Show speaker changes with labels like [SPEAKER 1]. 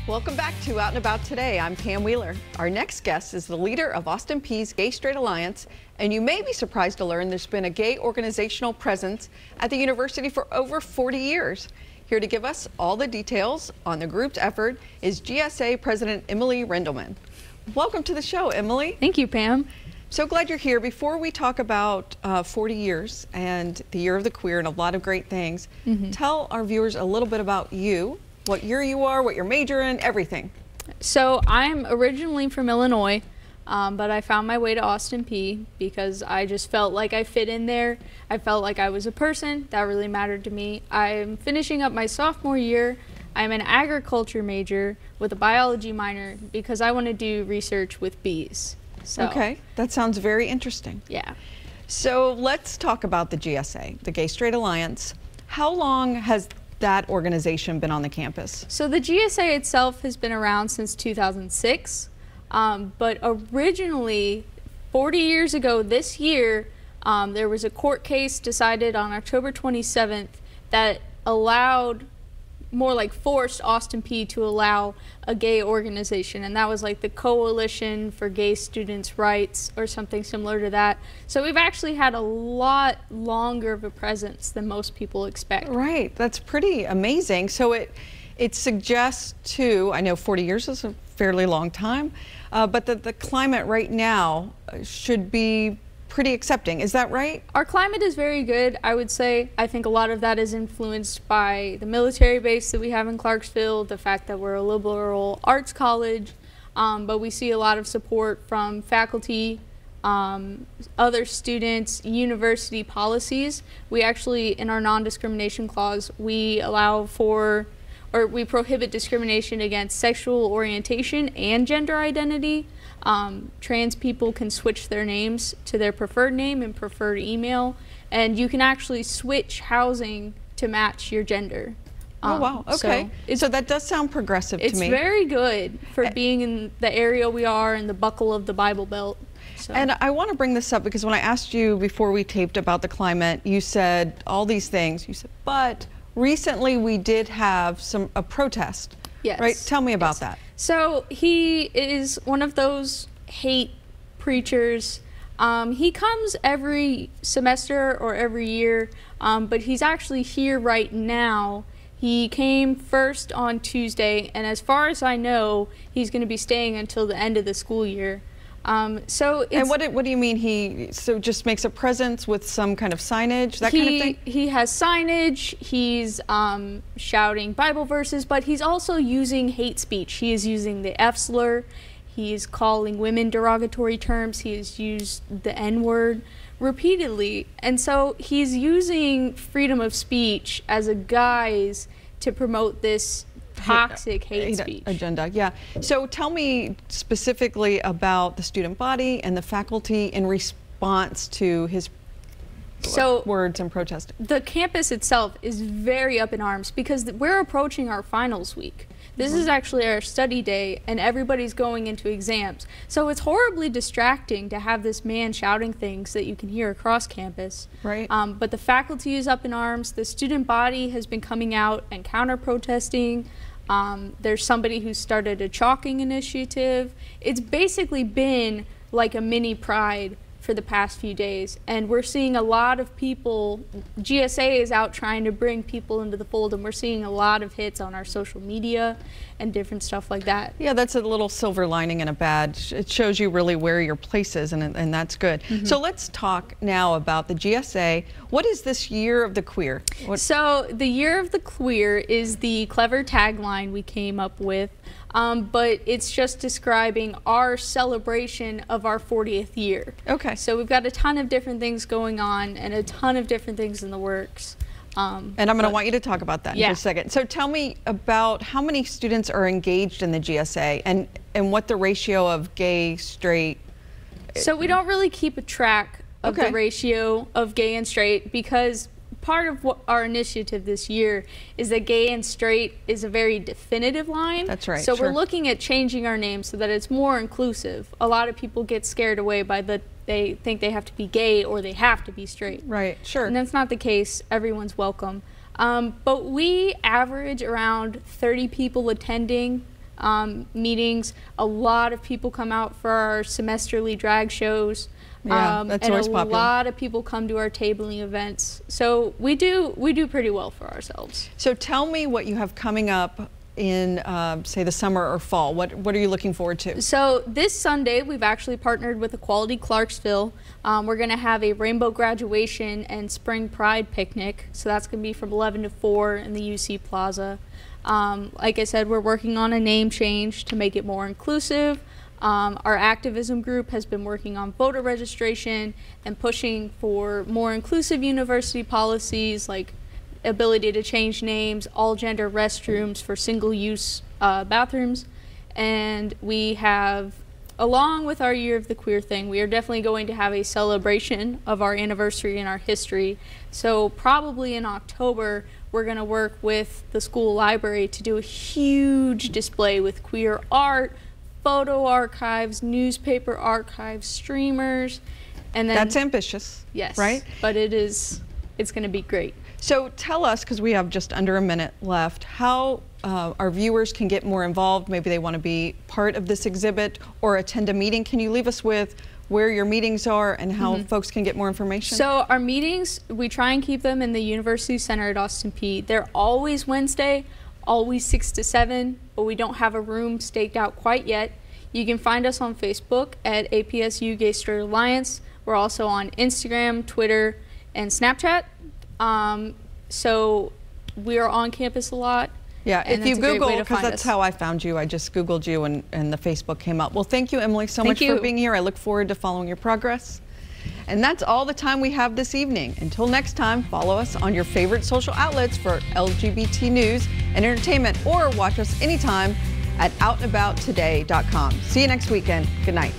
[SPEAKER 1] Welcome back to Out and About Today. I'm Pam Wheeler. Our next guest is the leader of Austin Peay's Gay Straight Alliance, and you may be surprised to learn there's been a gay organizational presence at the university for over 40 years. Here to give us all the details on the group's effort is GSA President Emily Rendelman. Welcome to the show, Emily.
[SPEAKER 2] Thank you, Pam.
[SPEAKER 1] So glad you're here. Before we talk about 40 years and the Year of the Queer and a lot of great things, tell our viewers a little bit about you, what year you are, what your major in, everything.
[SPEAKER 2] So I'm originally from Illinois, but I found my way to Austin Peay because I just felt like I fit in there. I felt like I was a person that really mattered to me. I'm finishing up my sophomore year. I'm an agriculture major with a biology minor because I want to do research with bees. So,
[SPEAKER 1] okay, that sounds very interesting.
[SPEAKER 2] Yeah.
[SPEAKER 1] So let's talk about the GSA, the Gay Straight Alliance. How long has that organization been on the campus?
[SPEAKER 2] So the GSA itself has been around since 2006, but originally 40 years ago this year, there was a court case decided on October 27th that allowed, more like forced Austin Peay to allow a gay organization, and that was like the Coalition for Gay Students' Rights or something similar to that. So we've actually had a lot longer of a presence than most people expect.
[SPEAKER 1] Right, that's pretty amazing. So it suggests too, I know 40 years is a fairly long time, but that the climate right now should be pretty accepting. Is that right?
[SPEAKER 2] Our climate is very good, I would say. I think a lot of that is influenced by the military base that we have in Clarksville, the fact that we're a liberal arts college, but we see a lot of support from faculty, other students, university policies. We actually, in our non-discrimination clause, we allow for, or we prohibit discrimination against sexual orientation and gender identity. Trans people can switch their names to their preferred name and preferred email, and you can actually switch housing to match your gender.
[SPEAKER 1] Oh, wow. Okay. So that does sound progressive to me.
[SPEAKER 2] It's very good for being in the area we are in the buckle of the Bible Belt. So.
[SPEAKER 1] And I want to bring this up because when I asked you before we taped about the climate, you said all these things. You said, but recently we did have a protest.
[SPEAKER 2] Yes.
[SPEAKER 1] Right? Tell me about that.
[SPEAKER 2] So he is one of those hate preachers. He comes every semester or every year, but he's actually here right now. He came first on Tuesday, and as far as I know, he's going to be staying until the end of the school year. So it's,
[SPEAKER 1] and what do you mean he just makes a presence with some kind of signage, that kind of thing?
[SPEAKER 2] He has signage, he's shouting Bible verses, but he's also using hate speech. He is using the F slur, he is calling women derogatory terms, he has used the N-word repeatedly, and so he's using freedom of speech as a guise to promote this toxic hate speech
[SPEAKER 1] agenda. Yeah. So tell me specifically about the student body and the faculty in response to his words and protest.
[SPEAKER 2] The campus itself is very up in arms because we're approaching our finals week. This is actually our study day, and everybody's going into exams. So it's horribly distracting to have this man shouting things that you can hear across campus.
[SPEAKER 1] Right.
[SPEAKER 2] But the faculty is up in arms. The student body has been coming out and counter-protesting. There's somebody who started a chalking initiative. It's basically been like a mini pride for the past few days, and we're seeing a lot of people. GSA is out trying to bring people into the fold, and we're seeing a lot of hits on our social media and different stuff like that.
[SPEAKER 1] Yeah, that's a little silver lining in a badge. It shows you really where your place is, and that's good. So let's talk now about the GSA. What is this Year of the Queer?
[SPEAKER 2] So the Year of the Queer is the clever tagline we came up with, but it's just describing our celebration of our 40th year.
[SPEAKER 1] Okay.
[SPEAKER 2] So we've got a ton of different things going on and a ton of different things in the works.
[SPEAKER 1] And I'm going to want you to talk about that in just a second. So tell me about how many students are engaged in the GSA and what the ratio of gay, straight.
[SPEAKER 2] So we don't really keep a track of the ratio of gay and straight because part of what our initiative this year is that gay and straight is a very definitive line.
[SPEAKER 1] That's right.
[SPEAKER 2] So we're looking at changing our name so that it's more inclusive. A lot of people get scared away by they think they have to be gay or they have to be straight.
[SPEAKER 1] Right, sure.
[SPEAKER 2] And that's not the case. Everyone's welcome. But we average around 30 people attending meetings. A lot of people come out for our semesterly drag shows.
[SPEAKER 1] Yeah, that's always popular.
[SPEAKER 2] And a lot of people come to our tabling events. So we do pretty well for ourselves.
[SPEAKER 1] So tell me what you have coming up in, say, the summer or fall. What are you looking forward to?
[SPEAKER 2] So this Sunday, we've actually partnered with Equality Clarksville. We're going to have a rainbow graduation and spring pride picnic. So that's going to be from 11 to 4 in the UC Plaza. Like I said, we're working on a name change to make it more inclusive. Our activism group has been working on voter registration and pushing for more inclusive university policies like ability to change names, all gender restrooms for single-use bathrooms. And we have, along with our Year of the Queer thing, we are definitely going to have a celebration of our anniversary and our history. So probably in October, we're going to work with the school library to do a huge display with queer art, photo archives, newspaper archives, streamers, and then—
[SPEAKER 1] That's ambitious.
[SPEAKER 2] Yes.
[SPEAKER 1] Right?
[SPEAKER 2] But it's going to be great.
[SPEAKER 1] So tell us, because we have just under a minute left, how our viewers can get more involved. Maybe they want to be part of this exhibit or attend a meeting. Can you leave us with where your meetings are and how folks can get more information?
[SPEAKER 2] So our meetings, we try and keep them in the University Center at Austin Peay. They're always Wednesday, always 6 to 7, but we don't have a room staked out quite yet. You can find us on Facebook at APSU Gay Straight Alliance. We're also on Instagram, Twitter, and Snapchat. So we are on campus a lot.
[SPEAKER 1] Yeah, if you Google, because that's how I found you. I just Googled you and the Facebook came up. Well, thank you, Emily, so much for being here. I look forward to following your progress. And that's all the time we have this evening. Until next time, follow us on your favorite social outlets for LGBT news and entertainment, or watch us anytime at outandabouttoday.com. See you next weekend. Good night.